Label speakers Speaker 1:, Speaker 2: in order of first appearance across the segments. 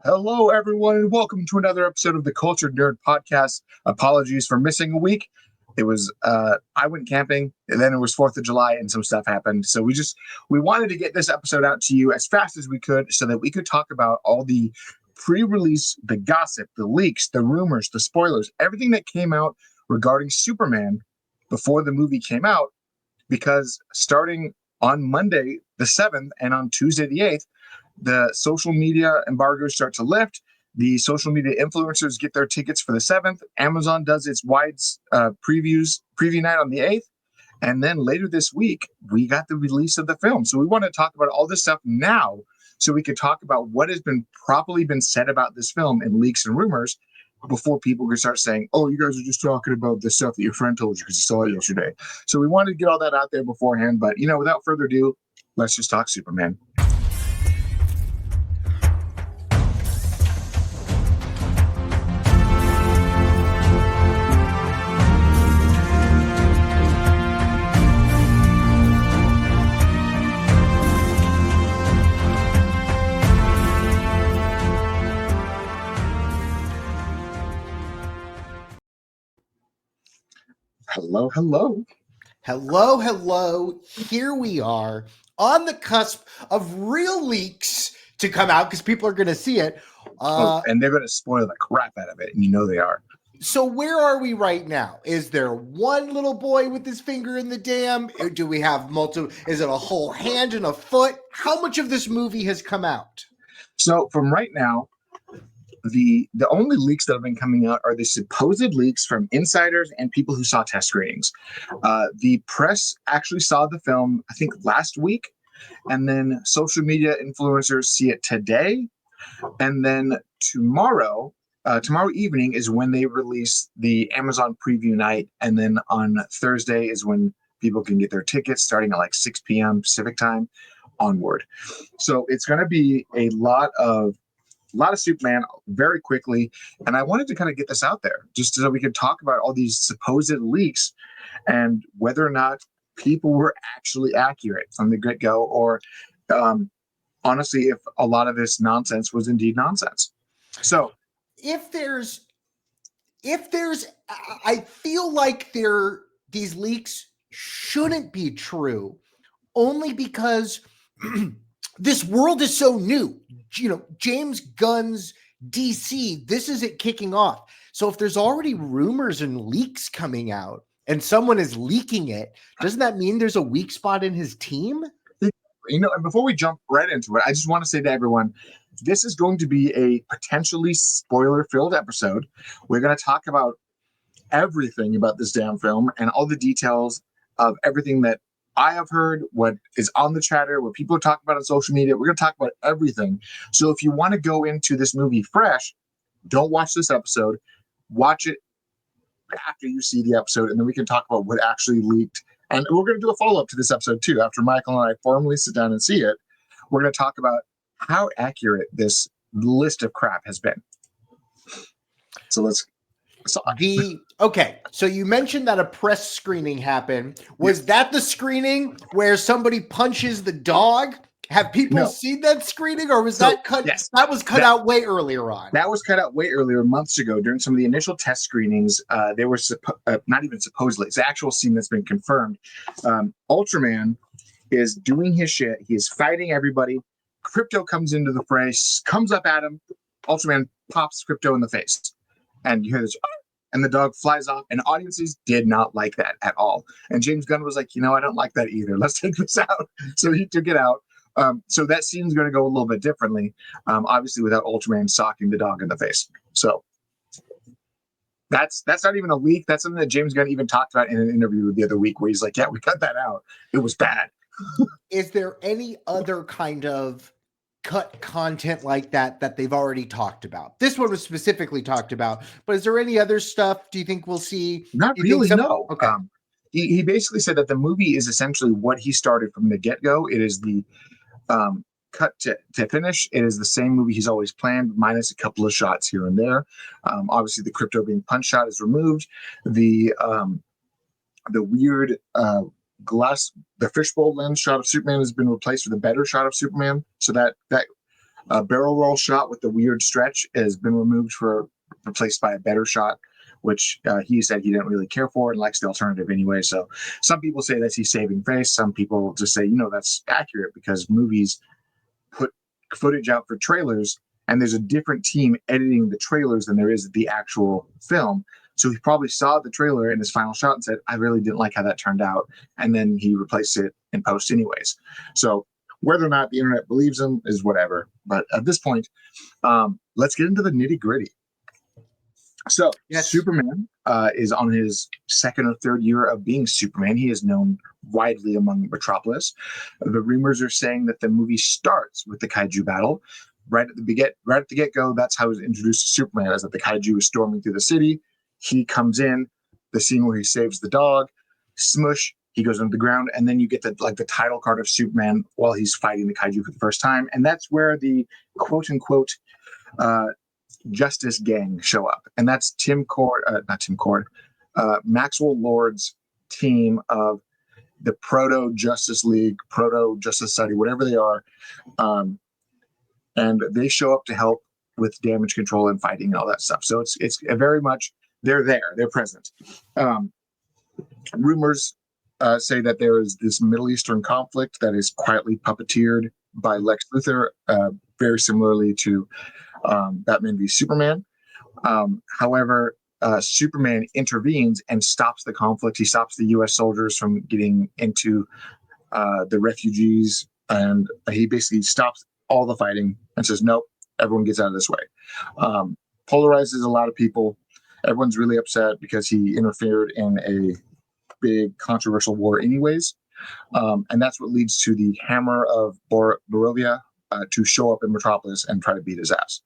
Speaker 1: Hello, everyone, and welcome to another episode of the Cultured Nerd Podcast. Apologies for missing a week. It was I went camping, and then it was 4th of July, and some stuff happened. So we wanted to get this episode out to you as fast as we could, so that we could talk about all the pre-release, the gossip, the leaks, the rumors, the spoilers, everything that came out regarding Superman before the movie came out. Because starting on Monday the 7th and on Tuesday the 8th, the social media embargoes start to lift. The social media influencers get their tickets for the 7th. Amazon does its wide preview night on the 8th. And then later this week, we got the release of the film. So we want to talk about all this stuff now so we could talk about what has been properly been said about this film in leaks and rumors before people can start saying, oh, you guys are just talking about the stuff that your friend told you because you saw it yesterday. So we wanted to get all that out there beforehand. But, without further ado, let's just talk Superman. Hello, hello.
Speaker 2: Hello, hello. Here we are on the cusp of real leaks to come out because people are going to see it.
Speaker 1: And they're going to spoil the crap out of it, and they are.
Speaker 2: So where are we right now? Is there one little boy with his finger in the dam? Or do we have multiple? Is it a whole hand and a foot? How much of this movie has come out?
Speaker 1: So from right now, the only leaks that have been coming out are the supposed leaks from insiders and people who saw test screenings. The press actually saw the film, I think, last week, and then social media influencers see it today, and then tomorrow evening is when they release the Amazon preview night, and then on Thursday is when people can get their tickets starting at like 6 p.m. Pacific time onward. So it's going to be a lot of Superman very quickly. And I wanted to kind of get this out there just so we could talk about all these supposed leaks and whether or not people were actually accurate from the get-go, or honestly, if a lot of this nonsense was indeed nonsense. So
Speaker 2: if there's, I feel like these leaks shouldn't be true only because this world is so new. James Gunn's DC, this is it kicking off. So if there's already rumors and leaks coming out and someone is leaking it, doesn't that mean there's a weak spot in his team?
Speaker 1: And before we jump right into it, I just want to say to everyone, this is going to be a potentially spoiler-filled episode. We're going to talk about everything about this damn film and all the details of everything that I have heard, what is on the chatter, what people are talking about on social media. We're going to talk about everything. So if you want to go into this movie fresh, don't watch this episode. Watch it after you see the episode, and then we can talk about what actually leaked. And we're going to do a follow-up to this episode, too. After Michael and I formally sit down and see it, we're going to talk about how accurate this list of crap has been. So let's...
Speaker 2: Okay, so you mentioned that a press screening happened. Was that the screening where somebody punches the dog? Have people seen that screening, or was that cut? Yes, that was cut out way earlier on.
Speaker 1: That was cut out way earlier, months ago, during some of the initial test screenings. They were not even supposedly; it's the actual scene that's been confirmed. Ultraman is doing his shit. He is fighting everybody. Crypto comes into the fray, comes up at him. Ultraman pops Crypto in the face. And you hear this, and the dog flies off, and audiences did not like that at all. And James Gunn was like, I don't like that either. Let's take this out. So he took it out. So that scene's going to go a little bit differently, obviously without Ultraman socking the dog in the face. So that's not even a leak. That's something that James Gunn even talked about in an interview the other week, where he's like, yeah, we cut that out. It was bad.
Speaker 2: Is there any other kind of cut content like that they've already talked about? This one was specifically talked about, but is there any other stuff do you think we'll see?
Speaker 1: Not really, no.
Speaker 2: Okay.
Speaker 1: He basically said that the movie is essentially what he started from the get-go. It is the cut to finish. It is the same movie he's always planned, minus a couple of shots here and there. Obviously, the Crypto being punch shot is removed. The weird the fishbowl lens shot of Superman has been replaced with a better shot of Superman. So that A barrel roll shot with the weird stretch has been replaced by a better shot, which he said he didn't really care for and likes the alternative anyway. So some people say that he's saving face. Some people just say, that's accurate because movies put footage out for trailers, and there's a different team editing the trailers than there is the actual film. So he probably saw the trailer in his final shot and said, I really didn't like how that turned out. And then he replaced it in post anyways. So whether or not the internet believes him is whatever. But at this point, let's get into the nitty gritty. So
Speaker 2: Yes.
Speaker 1: Superman is on his second or third year of being Superman. He is known widely among Metropolis. The rumors are saying that the movie starts with the kaiju battle. Right at the get-go, that's how he was introduced to Superman, as that the kaiju is storming through the city. He comes in, the scene where he saves the dog, smush, he goes under the ground, and then you get the title card of Superman while he's fighting the kaiju for the first time. And that's where the quote-unquote Justice Gang show up, and that's Maxwell Lord's team of the Proto Justice League, Proto Justice Society, whatever they are, and they show up to help with damage control and fighting and all that stuff. So it's very much they're there, they're present. Rumors say that there is this Middle Eastern conflict that is quietly puppeteered by Lex Luthor, very similarly to Batman v Superman. However, Superman intervenes and stops the conflict. He stops the U.S. soldiers from getting into the refugees, and he basically stops all the fighting and says, nope, everyone gets out of this way. Polarizes a lot of people. Everyone's really upset because he interfered in a big controversial war anyways. And that's what leads to the Hammer of Barovia to show up in Metropolis and try to beat his ass.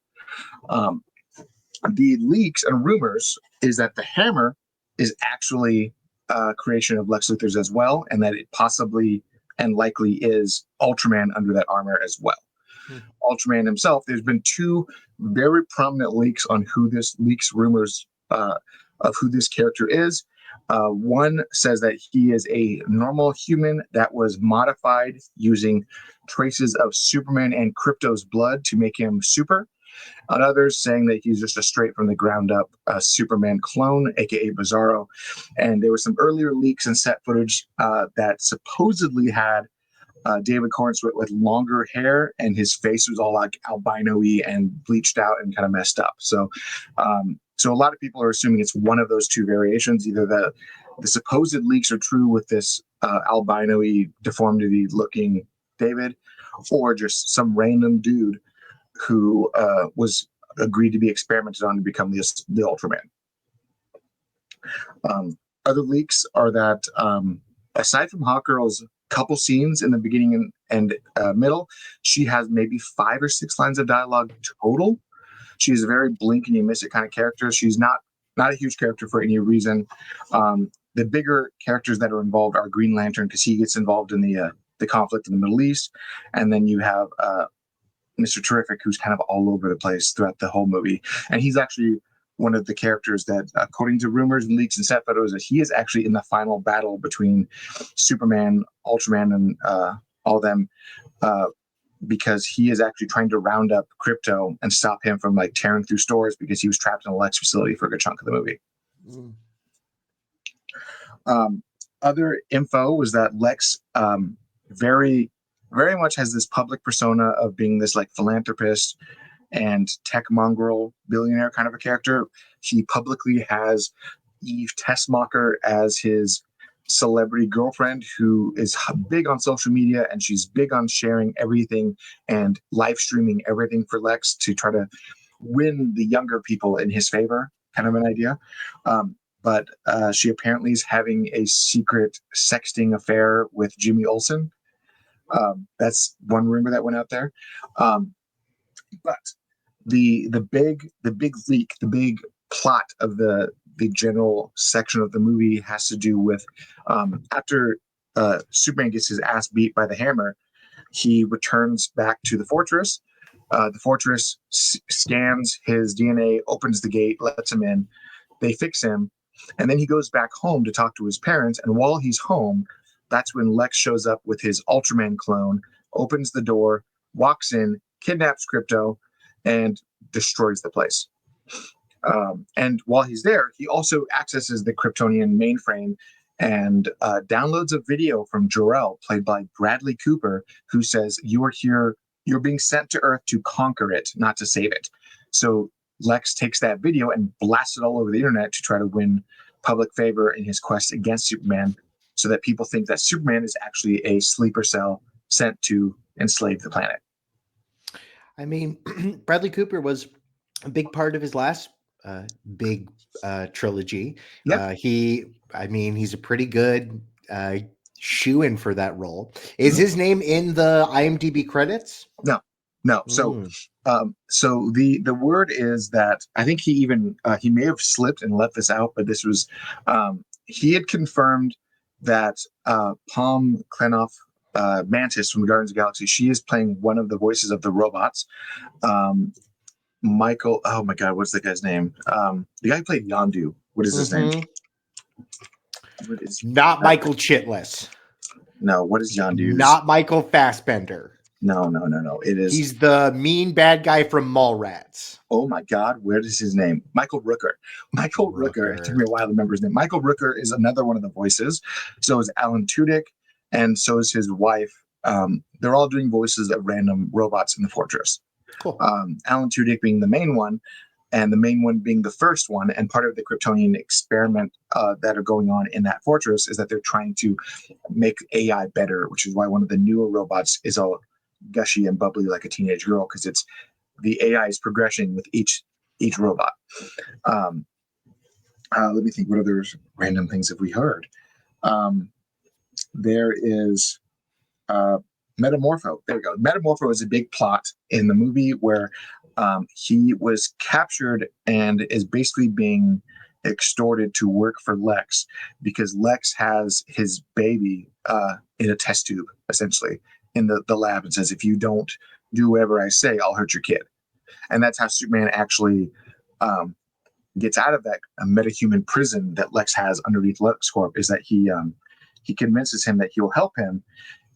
Speaker 1: The leaks and rumors is that the Hammer is actually a creation of Lex Luthor's as well, and that it possibly and likely is Ultraman under that armor as well. Ultraman himself, there's been two very prominent leaks on rumors of who this character is. One says that he is a normal human that was modified using traces of Superman and Krypto's blood to make him super. Others saying that he's just a straight from the ground up Superman clone, aka Bizarro. And there were some earlier leaks and set footage that supposedly had David Cornswet with longer hair, and his face was all like albino-y and bleached out and kind of messed up. So a lot of people are assuming it's one of those two variations. Either the supposed leaks are true with this albino-y deformity looking David, or just some random dude who was agreed to be experimented on to become the Ultraman. Other leaks are that aside from Hawkgirl's couple scenes in the beginning and middle, she has maybe 5 or 6 lines of dialogue total. She's a very blink and you miss it kind of character. She's not a huge character for any reason. The bigger characters that are involved are Green Lantern, because he gets involved in the conflict in the Middle East, and then you have Mr. Terrific, who's kind of all over the place throughout the whole movie. And he's actually one of the characters that, according to rumors and leaks and set photos, that he is actually in the final battle between Superman, Ultraman, and all them, because he is actually trying to round up Krypto and stop him from tearing through stores, because he was trapped in a Lex facility for a good chunk of the movie. Other info was that Lex very much has this public persona of being this philanthropist and tech mongrel billionaire kind of a character. He publicly has Eve Tessmacher as his celebrity girlfriend, who is big on social media, and she's big on sharing everything and live streaming everything for Lex to try to win the younger people in his favor, kind of an idea. But she apparently is having a secret sexting affair with Jimmy Olsen. That's one rumor that went out there. But the big leak, the big plot of the general section of the movie has to do with after Superman gets his ass beat by the Hammer, he returns back to the fortress. The fortress scans his DNA, opens the gate, lets him in. They fix him, and then he goes back home to talk to his parents. And while he's home, that's when Lex shows up with his Ultraman clone, opens the door, walks in, kidnaps Crypto, and destroys the place. And while he's there, he also accesses the Kryptonian mainframe and downloads a video from Jor-El, played by Bradley Cooper, who says, "You are here. You're being sent to Earth to conquer it, not to save it." So Lex takes that video and blasts it all over the internet to try to win public favor in his quest against Superman, so that people think that Superman is actually a sleeper cell sent to enslave the planet.
Speaker 2: I mean, Bradley Cooper was a big part of his last big trilogy.
Speaker 1: Yep.
Speaker 2: He's a pretty good shoe-in for that role. Is his name in the IMDb credits?
Speaker 1: No. So the word is that I think he may have slipped and left this out, but this was he had confirmed that Palm Klenoff, Mantis from the Guardians of the Galaxy, she is playing one of the voices of the robots. Michael, oh my God, what's the guy's name? The guy who played Yondu. What is his name?
Speaker 2: Not Michael Chitlis.
Speaker 1: No, what is Yondu?
Speaker 2: Not Michael Fassbender.
Speaker 1: No. It is.
Speaker 2: He's the mean bad guy from Mallrats.
Speaker 1: Oh my God, where is his name? Michael Rooker. Michael Rooker. It took me a while to remember his name. Michael Rooker is another one of the voices. So is Alan Tudyk, and so is his wife. They're all doing voices of random robots in the fortress.
Speaker 2: Cool.
Speaker 1: Alan Tudyk being the main one, and the main one being the first one. And part of the Kryptonian experiment that are going on in that fortress is that they're trying to make AI better, which is why one of the newer robots is all gushy and bubbly like a teenage girl, because it's the AI is progressing with each robot. Let me think. What other random things have we heard? There is Metamorpho. There we go. Metamorpho is a big plot in the movie where he was captured and is basically being extorted to work for Lex, because Lex has his baby in a test tube, essentially, in the lab, and says, "If you don't do whatever I say, I'll hurt your kid." And that's how Superman actually gets out of that metahuman prison that Lex has underneath LexCorp, is that he convinces him that he will help him.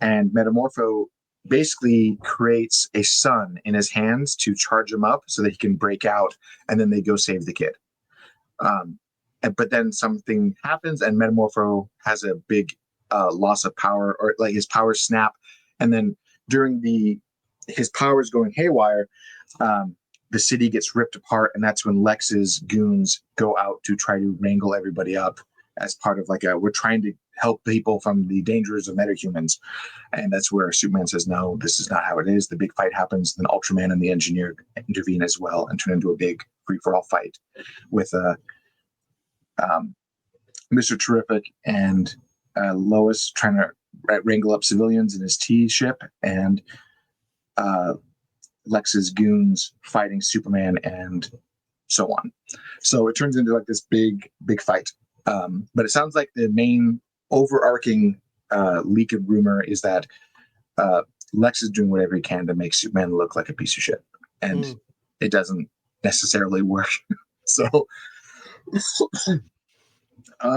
Speaker 1: And Metamorpho basically creates a sun in his hands to charge him up so that he can break out, and then they go save the kid. But then something happens, and Metamorpho has a big loss of power, or like his powers snap. And then during his powers going haywire, the city gets ripped apart, and that's when Lex's goons go out to try to wrangle everybody up as part of we're trying to help people from the dangers of metahumans. And that's where Superman says, "No, this is not how it is." The big fight happens. Then Ultraman and the Engineer intervene as well and turn into a big free-for-all fight with Mr. Terrific and Lois trying to wrangle up civilians in his T ship, and Lex's goons fighting Superman, and so on. So it turns into this big fight. But it sounds like the main overarching leak of rumor is that Lex is doing whatever he can to make Superman look like a piece of shit, and it doesn't necessarily work. So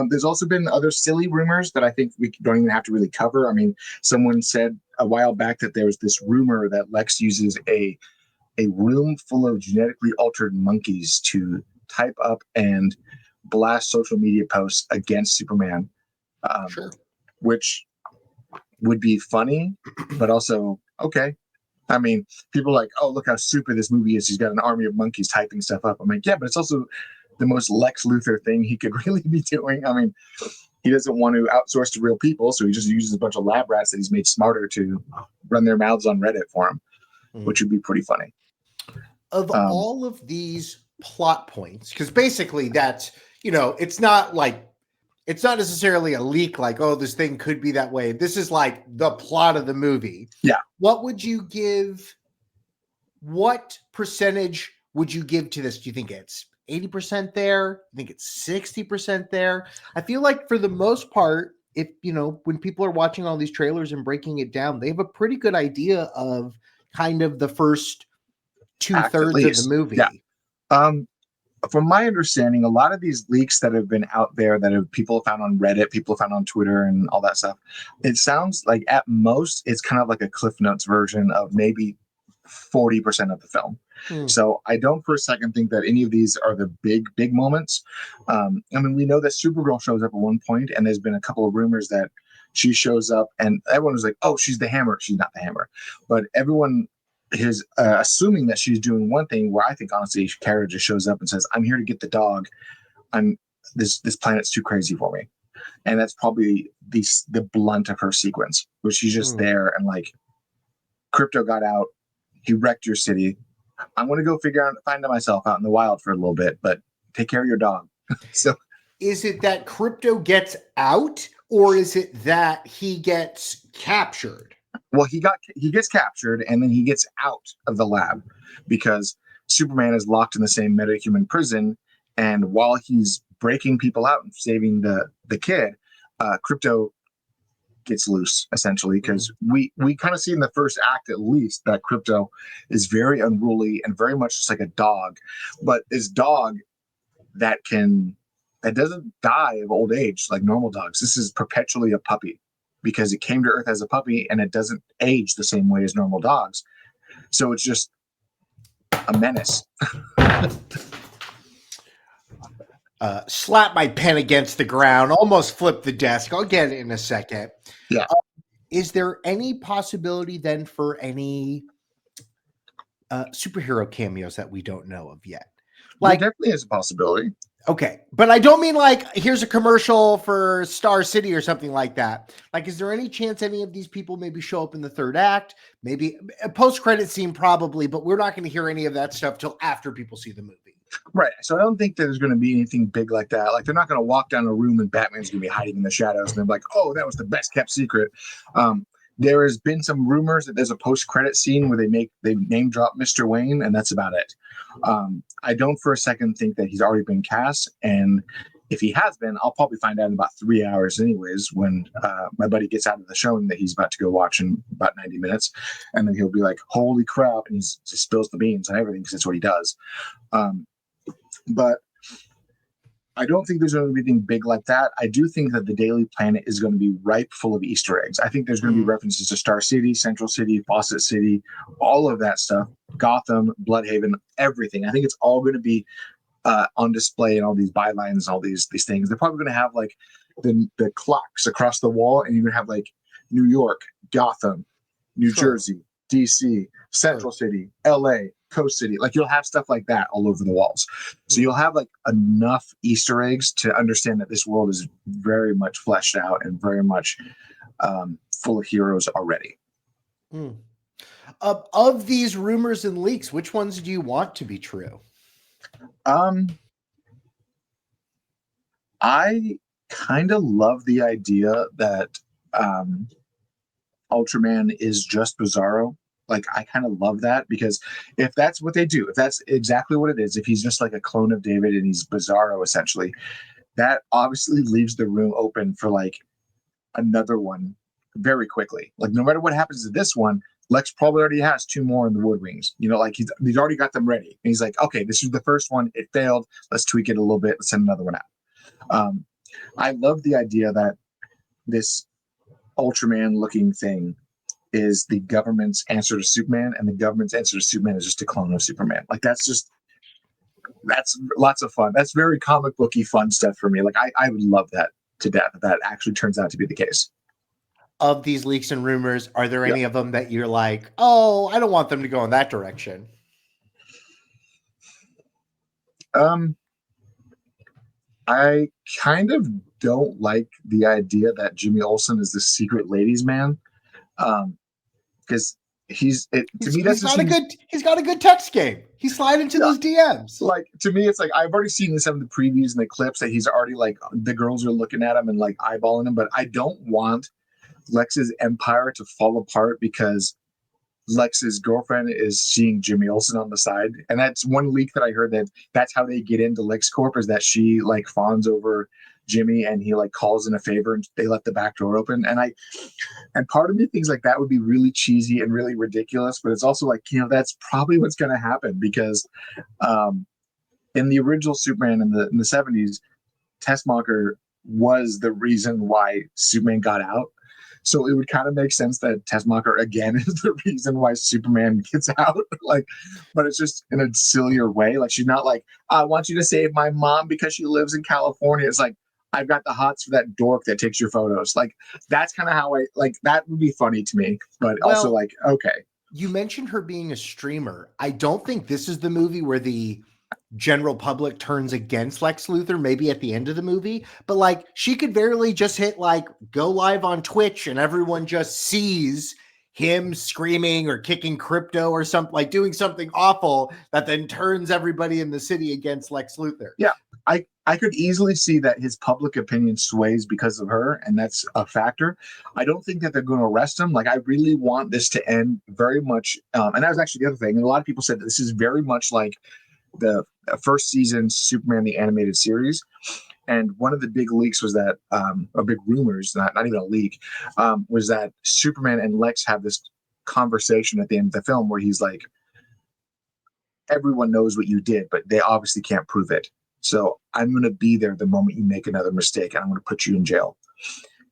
Speaker 1: there's also been other silly rumors that I think we don't even have to really cover. I mean, someone said a while back that there's this rumor that Lex uses a room full of genetically altered monkeys to type up and blast social media posts against Superman,
Speaker 2: Sure.
Speaker 1: Which would be funny, but also okay. I mean, people are like, "Oh, look how stupid this movie is. He's got an army of monkeys typing stuff up." I'm like, yeah, but it's also the most Lex Luthor thing he could really be doing. I mean, he doesn't want to outsource to real people, so he just uses a bunch of lab rats that he's made smarter to run their mouths on Reddit for him, which would be pretty funny.
Speaker 2: Of all of these plot points, because basically that's, it's not necessarily a leak like, oh, this thing could be that way. This is like the plot of the movie.
Speaker 1: Yeah.
Speaker 2: What percentage would you give to this? Do you think it's 80% there? I think it's 60% there. I feel like for the most part, if when people are watching all these trailers and breaking it down, they have a pretty good idea of kind of the first 2/3 of the movie.
Speaker 1: Yeah. From my understanding, a lot of these leaks that have been out there that people found on Reddit, people found on Twitter and all that stuff, it sounds like at most it's kind of like a Cliff Notes version of maybe 40% of the film.
Speaker 2: Hmm.
Speaker 1: So I don't for a second think that any of these are the big moments. I mean, we know that Supergirl shows up at one point, and there's been a couple of rumors that she shows up, and everyone was like, "Oh, she's the Hammer." She's not the Hammer, but everyone is assuming that she's doing one thing. Where I think honestly, Kara just shows up and says, "I'm here to get the dog. I'm this planet's too crazy for me," and that's probably the blunt of her sequence, where she's just there and like, Crypto got out, he wrecked your city. I'm going to go find myself out in the wild for a little bit, but take care of your dog. So,
Speaker 2: is it that Crypto gets out, or is it that he gets captured?
Speaker 1: Well, he gets captured, and then he gets out of the lab because Superman is locked in the same metahuman prison, and while he's breaking people out and saving the kid, Crypto gets loose essentially, because we kind of see in the first act at least that Crypto is very unruly and very much just like a dog, but this dog that doesn't die of old age like normal dogs. This is perpetually a puppy because it came to Earth as a puppy, and it doesn't age the same way as normal dogs. So it's just a menace.
Speaker 2: Slap my pen against the ground, almost flip the desk. I'll get it in a second.
Speaker 1: Yeah.
Speaker 2: Is there any possibility then for any superhero cameos that we don't know of yet?
Speaker 1: Like, there definitely is a possibility.
Speaker 2: Okay, but I don't mean like here's a commercial for Star City or something like that. Like, is there any chance any of these people maybe show up in the third act? Maybe a post-credit scene, probably, but we're not going to hear any of that stuff till after people see the movie.
Speaker 1: Right. So I don't think there's going to be anything big like that. Like, they're not going to walk down a room and Batman's going to be hiding in the shadows, and they're like, "Oh, that was the best kept secret." There has been some rumors that there's a post-credit scene where they name drop Mr. Wayne, and that's about it. I don't for a second think that he's already been cast, and if he has been, I'll probably find out in about 3 hours anyways, when my buddy gets out of the showing that he's about to go watch in about 90 minutes, and then he'll be like, "Holy crap," and he spills the beans and everything because that's what he does. But I don't think there's going to be anything big like that. I do think that the Daily Planet is going to be ripe full of Easter eggs. I think there's going to be references to Star City, Central City, Fawcett City, all of that stuff, Gotham, Bloodhaven, everything. I think it's all going to be on display in all these bylines, all these things. They're probably going to have like the clocks across the wall, and you're going to have like New York, Gotham, New Jersey, DC, Central City, LA, Coast City. Like, you'll have stuff like that all over the walls. So you'll have like enough Easter eggs to understand that this world is very much fleshed out and very much full of heroes already.
Speaker 2: Of these rumors and leaks, which ones do you want to be true?
Speaker 1: I kind of love the idea that Ultraman is just Bizarro. Like, I kind of love that, because if that's what they do, if that's exactly what it is, if he's just like a clone of David and he's Bizarro essentially, that obviously leaves the room open for like another one very quickly. Like, no matter what happens to this one, Lex probably already has 2 more in the wood wings. You know, like he's already got them ready. And he's like, "Okay, this is the first one. It failed. Let's tweak it a little bit. Let's send another one out." I love the idea that this Ultraman looking thing is the government's answer to Superman, and the government's answer to Superman is just a clone of Superman. Like, that's lots of fun. That's very comic booky fun stuff for me. Like, I would love that to death if that actually turns out to be the case.
Speaker 2: Of these leaks and rumors, are there any of them that you're like, "Oh, I don't want them to go in that direction"?
Speaker 1: I kind of don't like the idea that Jimmy Olsen is the secret ladies man. Because he's got
Speaker 2: a good text game. He slide into those DMs.
Speaker 1: Like, to me, it's like, I've already seen some of the previews and the clips that he's already like, the girls are looking at him and like eyeballing him, but I don't want Lex's empire to fall apart because Lex's girlfriend is seeing Jimmy Olsen on the side. And that's one leak that I heard, that's how they get into LexCorp, is that she like fawns over Jimmy and he like calls in a favor and they let the back door open. And part of me thinks like that would be really cheesy and really ridiculous, but it's also like, that's probably what's going to happen, because in the original Superman in the 70s, Tessmacher was the reason why Superman got out. So it would kind of make sense that Tessmacher again is the reason why Superman gets out. Like, but it's just in a sillier way. Like she's not like, I want you to save my mom because she lives in California. It's like, I've got the hots for that dork that takes your photos. Like that's kind of how I like that would be funny to me, but also
Speaker 2: Well,
Speaker 1: like, okay.
Speaker 2: you mentioned her being a streamer. I don't think this is the movie where the general public turns against Lex Luthor, maybe at the end of the movie, but like she could barely just hit like go live on Twitch and everyone just sees him screaming or kicking crypto or something, like doing something awful that then turns everybody in the city against Lex Luthor.
Speaker 1: Yeah. I could easily see that his public opinion sways because of her, and that's a factor. I don't think that they're going to arrest him. Like, I really want this to end very much. And that was actually the other thing. And a lot of people said that this is very much like the first season Superman the animated series. And one of the big leaks was that, or big rumors, not even a leak, was that Superman and Lex have this conversation at the end of the film where he's like, everyone knows what you did, but they obviously can't prove it. So I'm going to be there the moment you make another mistake, and I'm going to put you in jail.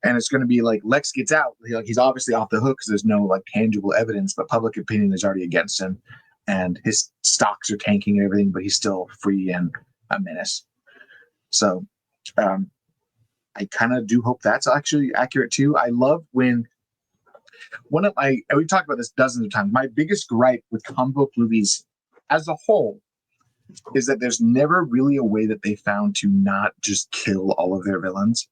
Speaker 1: And it's going to be like Lex gets out. He's obviously off the hook because there's no like tangible evidence, but public opinion is already against him, and his stocks are tanking and everything, but he's still free and a menace. So I kind of do hope that's actually accurate too. I love when and we've talked about this dozens of times. My biggest gripe with comic book movies as a whole is that there's never really a way that they found to not just kill all of their villains.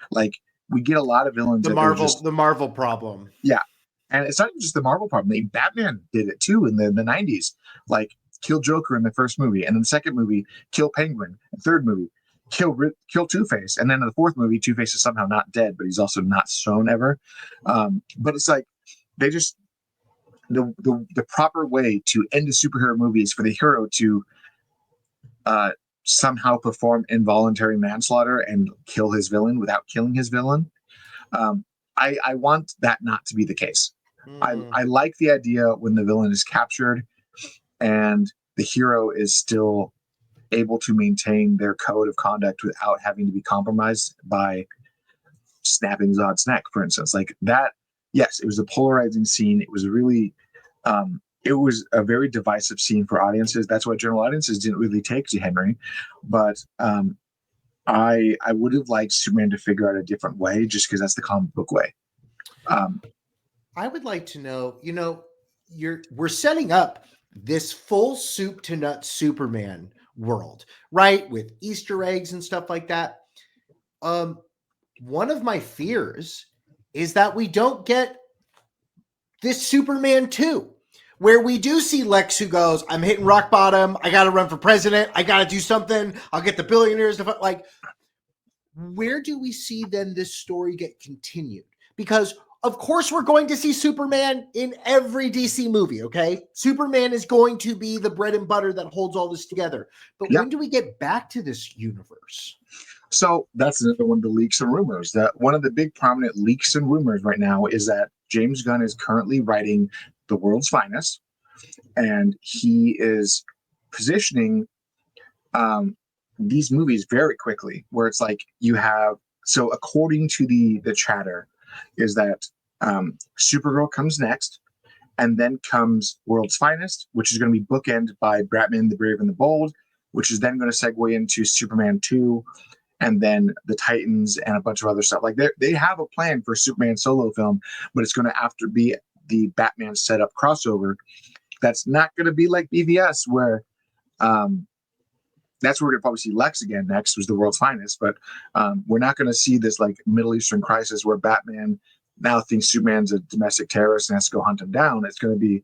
Speaker 1: Like we get a lot of villains.
Speaker 2: The Marvel problem.
Speaker 1: Yeah. And it's not even just the Marvel problem. I mean, Batman did it too in the 90s. Like kill Joker in the first movie. And in the second movie, kill Penguin. And third movie, kill Two-Face. And then in the fourth movie, Two-Face is somehow not dead, but he's also not shown ever. But it's like they just the proper way to end a superhero movie is for the hero to somehow perform involuntary manslaughter and kill his villain without killing his villain. I want that not to be the case. I like the idea when the villain is captured and the hero is still able to maintain their code of conduct without having to be compromised by snapping Zod's neck, for instance. Like that, yes, it was a polarizing scene. It was really it was a very divisive scene for audiences. That's why general audiences didn't really take to Henry. But I would have liked Superman to figure out a different way, just because that's the comic book way.
Speaker 2: I would like to know, we're setting up this full soup to nuts Superman world, right? With Easter eggs and stuff like that. One of my fears is that we don't get this Superman 2, where we do see Lex who goes, I'm hitting rock bottom. I got to run for president. I got to do something. I'll get the billionaires to like, where do we see then this story get continued? Because of course we're going to see Superman in every DC movie. Okay. Superman is going to be the bread and butter that holds all this together. But when do we get back to this universe?
Speaker 1: So that's another one of the leaks and rumors. That one of the big prominent leaks and rumors right now is that James Gunn is currently writing The World's Finest, and he is positioning these movies very quickly, where it's like you have, so according to the chatter, is that Supergirl comes next, and then comes World's Finest, which is going to be bookended by Batman the Brave and the Bold, which is then going to segue into Superman 2, and then the Titans and a bunch of other stuff. Like they have a plan for Superman solo film, but it's going to have to be the Batman setup crossover. That's not going to be like BVS, where that's where we're going to probably see Lex again next, was The World's Finest. But we're not going to see this like Middle Eastern crisis where Batman now thinks Superman's a domestic terrorist and has to go hunt him down. It's going to be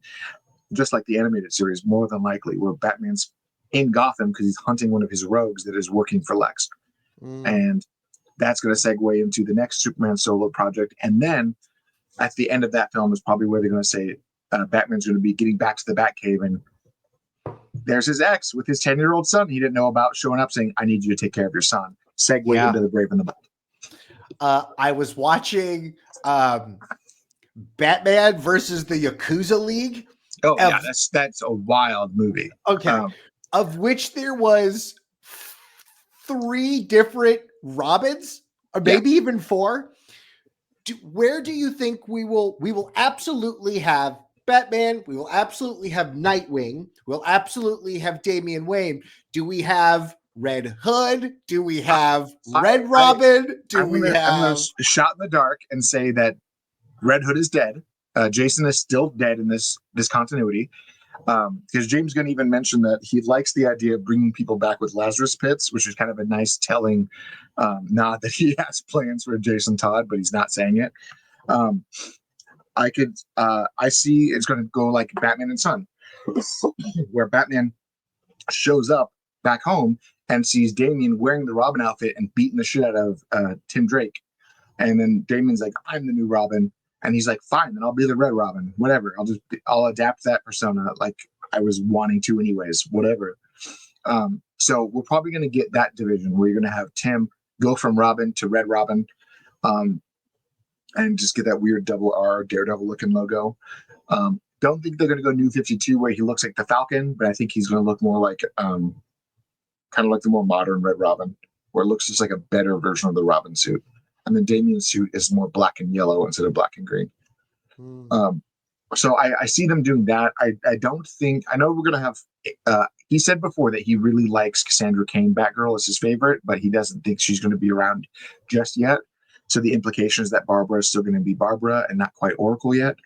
Speaker 1: just like the animated series, more than likely, where Batman's in Gotham because he's hunting one of his rogues that is working for Lex. And that's going to segue into the next Superman solo project. And then at the end of that film is probably where they're going to say Batman's going to be getting back to the Batcave, and there's his ex with his 10-year-old son he didn't know about showing up saying, I need you to take care of your son. Segue into The Brave and the Bold.
Speaker 2: I was watching Batman versus the Yakuza League.
Speaker 1: Oh, yeah, that's a wild movie.
Speaker 2: Okay. Of which there was 3 different Robins, or maybe even 4. where do you think we will absolutely have Batman? We will absolutely have Nightwing. We'll absolutely have Damian Wayne. Do we have Red Hood? Do we have Red Robin?
Speaker 1: I'm gonna shot in the dark and say that Red Hood is dead. Jason is still dead in this continuity. Because James Gunn even mentioned that he likes the idea of bringing people back with Lazarus pits, which is kind of a nice telling nod that he has plans for Jason Todd, but he's not saying it. I see it's going to go like Batman and Son, where Batman shows up back home and sees Damian wearing the Robin outfit and beating the shit out of Tim Drake. And then Damian's like, I'm the new Robin. And he's like, fine, then I'll be the Red Robin, whatever. I'll adapt that persona like I was wanting to anyways, whatever. So we're probably going to get that division where you're going to have Tim go from Robin to Red Robin, and just get that weird double R Daredevil looking logo. Don't think they're going to go New 52 where he looks like the Falcon, but I think he's going to look more like kind of like the more modern Red Robin, where it looks just like a better version of the Robin suit. And then Damian's suit is more black and yellow instead of black and green. So I see them doing that. I don't think, I know we're going to have, he said before that he really likes Cassandra Cain Batgirl as his favorite, but he doesn't think she's going to be around just yet. So the implication is that Barbara is still going to be Barbara and not quite Oracle yet.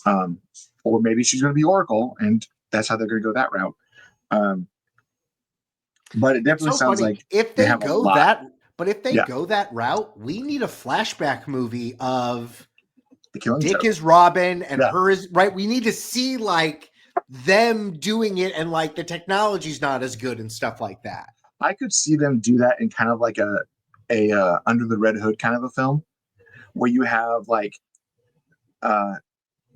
Speaker 1: Or maybe she's going to be Oracle and that's how they're going to go that route. But it definitely sounds like
Speaker 2: if they go that, but if they go that route, we need a flashback movie of Dick is Robin and her is right. We need to see like them doing it and like the technology's not as good and stuff like that.
Speaker 1: I could see them do that in kind of like a Under the Red Hood kind of a film where you have like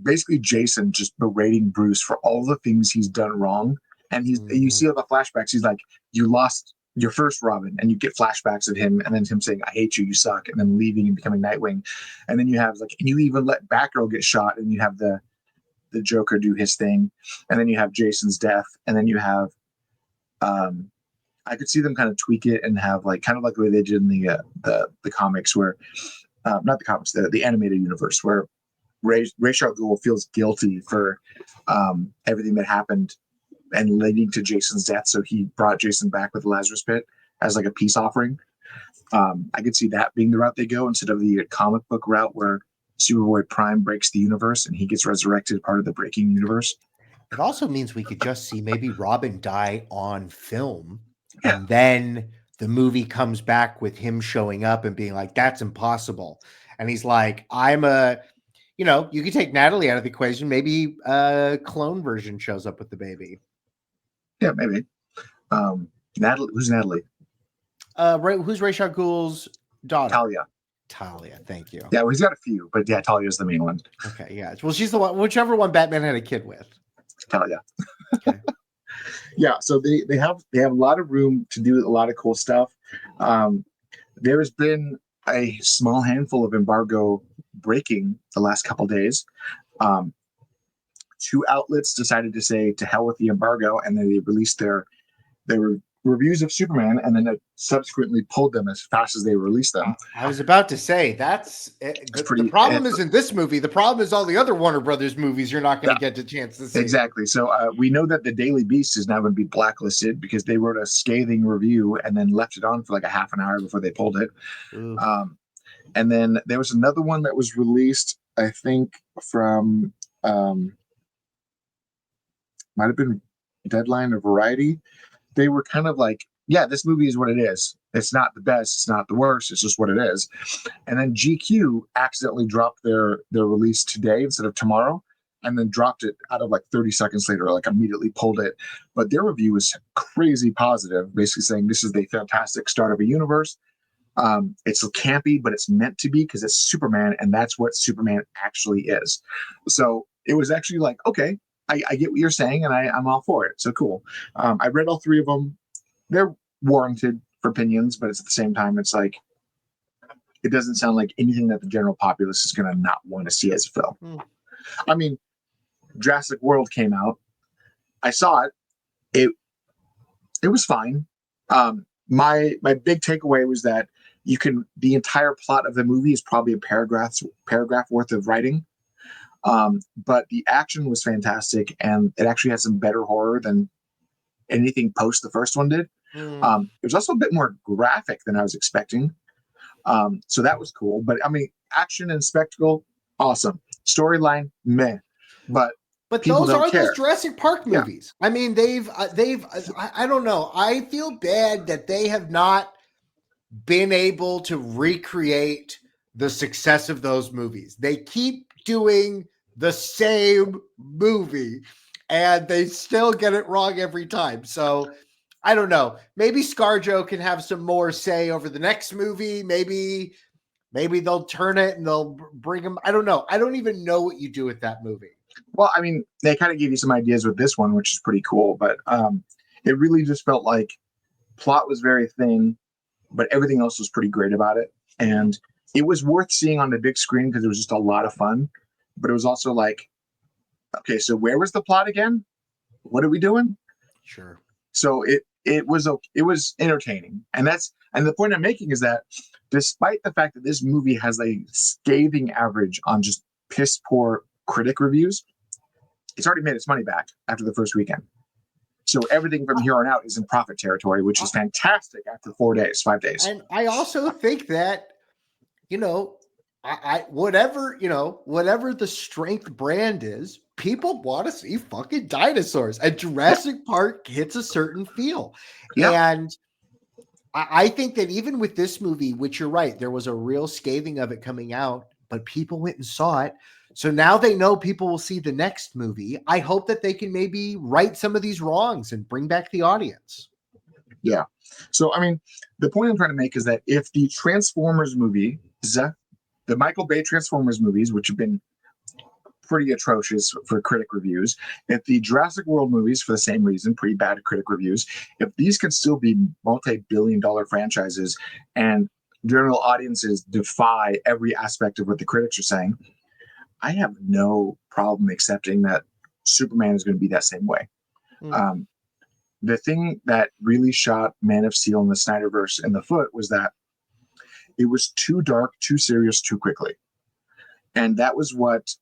Speaker 1: basically Jason just berating Bruce for all the things he's done wrong. And you see all the flashbacks. He's like, you lost your first Robin, and you get flashbacks of him, and then him saying, I hate you, you suck, and then leaving and becoming Nightwing. And then you have like, and you even let Batgirl get shot, and you have the Joker do his thing, and then you have Jason's death, and then you have I could see them kind of tweak it and have like kind of like the way they did in the comics where not the comics, the animated universe where Ra's al Ghul feels guilty for everything that happened and leading to Jason's death. So he brought Jason back with the Lazarus Pit as like a peace offering. I could see that being the route they go instead of the comic book route where Superboy Prime breaks the universe and he gets resurrected, part of the breaking universe.
Speaker 2: It also means we could just see maybe Robin die on film, and then the movie comes back with him showing up and being like, that's impossible. And he's like, you could take Natalie out of the equation. Maybe a clone version shows up with the baby.
Speaker 1: Yeah, maybe. Natalie, who's Natalie?
Speaker 2: Who's Ra's al Ghul's daughter? Talia, thank you.
Speaker 1: Yeah, well, he's got a few, but yeah, Talia's the main one.
Speaker 2: Okay, yeah. Well, she's the one, whichever one Batman had a kid with.
Speaker 1: Talia. Okay. Yeah, so they have a lot of room to do a lot of cool stuff. There has been a small handful of embargo breaking the last couple days. Two outlets decided to say to hell with the embargo, and then they released their reviews of Superman, and then it subsequently pulled them as fast as they released them.
Speaker 2: I was about to say the problem isn't this movie. The problem is all the other Warner Brothers movies you're not going to get a chance to see.
Speaker 1: Exactly. So we know that the Daily Beast is now going to be blacklisted because they wrote a scathing review and then left it on for like a half an hour before they pulled it. And then there was another one that was released, I think, from might have been Deadline or Variety. They were kind of like, yeah, this movie is what it is. It's not the best. It's not the worst. It's just what it is. And then GQ accidentally dropped their release today instead of tomorrow, and then dropped it out of like 30 seconds later, like immediately pulled it. But their review was crazy positive, basically saying this is the fantastic start of a universe. It's campy, but it's meant to be because it's Superman, and that's what Superman actually is. So it was actually like, okay, I get what you're saying, and I'm all for it. So cool. I read all three of them. They're warranted for opinions, but it's at the same time, it's like, it doesn't sound like anything that the general populace is going to not want to see as a film. I mean, Jurassic World came out. I saw it. It was fine. My big takeaway was that the entire plot of the movie is probably a paragraph worth of writing. But the action was fantastic, and it actually had some better horror than anything post the first one did. It was also a bit more graphic than I was expecting. So that was cool. But I mean, action and spectacle, awesome. Storyline, meh. But people
Speaker 2: those
Speaker 1: don't
Speaker 2: are
Speaker 1: care.
Speaker 2: those Jurassic Park
Speaker 1: Yeah.
Speaker 2: movies. I mean, I don't know. I feel bad that they have not been able to recreate the success of those movies. They keep doing the same movie and they still get it wrong every time. So I don't know. Maybe ScarJo can have some more say over the next movie. Maybe they'll turn it and they'll bring him. I don't know. I don't even know what you do with that movie.
Speaker 1: Well, I mean, they kind of gave you some ideas with this one, which is pretty cool. But it really just felt like plot was very thin, but everything else was pretty great about it. And it was worth seeing on the big screen because it was just a lot of fun. But it was also like, okay, so where was the plot again? What are we doing?
Speaker 2: Sure.
Speaker 1: So it was entertaining. And the point I'm making is that despite the fact that this movie has a scathing average on just piss poor critic reviews, it's already made its money back after the first weekend. So everything from here on out is in profit territory, which is fantastic after 5 days.
Speaker 2: And I also think that, whatever the strength brand is, people want to see fucking dinosaurs. And Jurassic Park hits a certain feel.
Speaker 1: Yeah.
Speaker 2: And I think that even with this movie, which you're right, there was a real scathing of it coming out, but people went and saw it. So now they know people will see the next movie. I hope that they can maybe right some of these wrongs and bring back the audience.
Speaker 1: Yeah. So, I mean, the point I'm trying to make is that if the Transformers movie, the Michael Bay Transformers movies, which have been pretty atrocious for critic reviews, if the Jurassic World movies, for the same reason, pretty bad critic reviews, if these can still be multi-billion-dollar franchises and general audiences defy every aspect of what the critics are saying, I have no problem accepting that Superman is going to be that same way. The thing that really shot Man of Steel and the Snyderverse in the foot was that it was too dark, too serious, too quickly. And that was what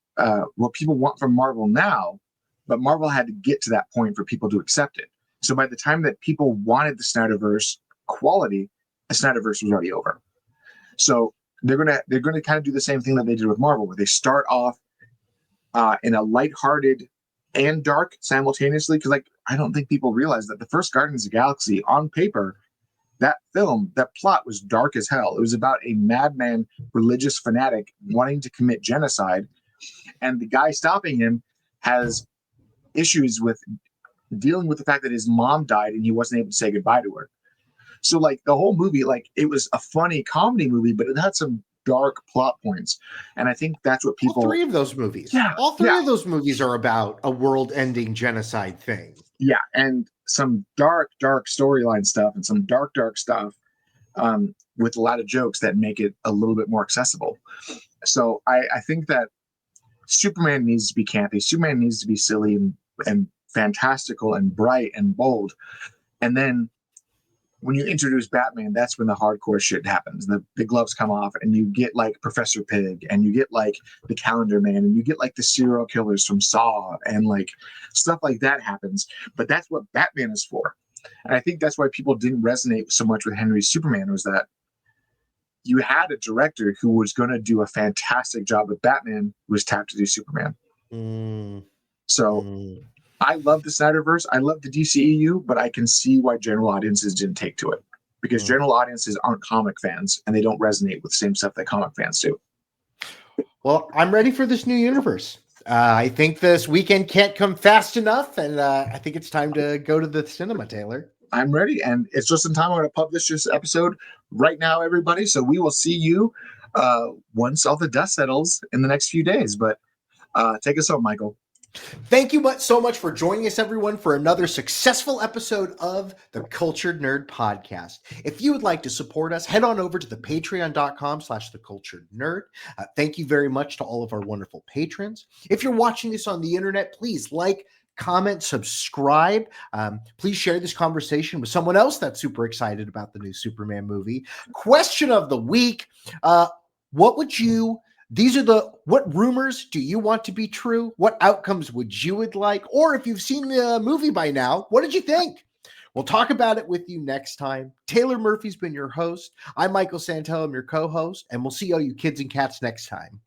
Speaker 1: people want from Marvel now, but Marvel had to get to that point for people to accept it. So by the time that people wanted the Snyderverse quality, the Snyderverse was already over. So they're gonna kind of do the same thing that they did with Marvel, where they start off in a lighthearted and dark simultaneously. Because I don't think people realize that the first Guardians of the Galaxy, on paper, that plot was dark as hell. It was about a madman religious fanatic wanting to commit genocide, and the guy stopping him has issues with dealing with the fact that his mom died and he wasn't able to say goodbye to her. So the whole movie, it was a funny comedy movie, but it had some dark plot points. And I think that's what people...
Speaker 2: All three of those movies.
Speaker 1: Yeah.
Speaker 2: All three of those movies are about a world-ending genocide thing.
Speaker 1: Yeah, and some dark storyline stuff and some dark stuff with a lot of jokes that make it a little bit more accessible. So I think that Superman needs to be campy. Superman needs to be silly and fantastical and bright and bold. And then when you introduce Batman, that's when the hardcore shit happens. The gloves come off and you get Professor Pig and you get the Calendar Man and you get the serial killers from Saw and stuff like that happens. But that's what Batman is for. And I think that's why people didn't resonate so much with Henry's Superman, was that you had a director who was going to do a fantastic job with Batman who was tapped to do Superman. I love the Snyderverse. I love the DCEU, but I can see why general audiences didn't take to it, because general audiences aren't comic fans and they don't resonate with the same stuff that comic fans do.
Speaker 2: Well, I'm ready for this new universe. I think this weekend can't come fast enough, and I think it's time to go to the cinema, Taylor.
Speaker 1: I'm ready, and it's just in time. I'm going to publish this episode right now, everybody. So we will see you once all the dust settles in the next few days. But take us home, Michael.
Speaker 2: Thank you so much for joining us, everyone, for another successful episode of the Cultured Nerd Podcast. If you would like to support us, head on over to the patreon.com/theculturednerd. Thank you very much to all of our wonderful patrons. If you're watching this on the internet, please like, comment, subscribe. Please share this conversation with someone else that's super excited about the new Superman movie. Question of the week. What rumors do you want to be true? What outcomes would like? Or if you've seen the movie by now, what did you think? We'll talk about it with you next time. Taylor Murphy's been your host. I'm Michael Santel. I'm your co-host, and we'll see all you kids and cats next time.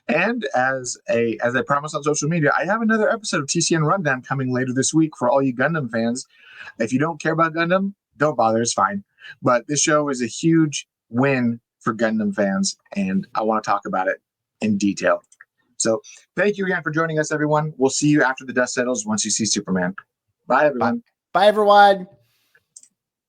Speaker 1: And as I promised on social media, I have another episode of TCN Rundown coming later this week for all you Gundam fans. If you don't care about Gundam, don't bother. It's fine. But this show is a huge win for Gundam fans, and I want to talk about it in detail. So thank you again for joining us, everyone. We'll see you after the dust settles once you see Superman. Bye, everyone.
Speaker 2: Bye everyone.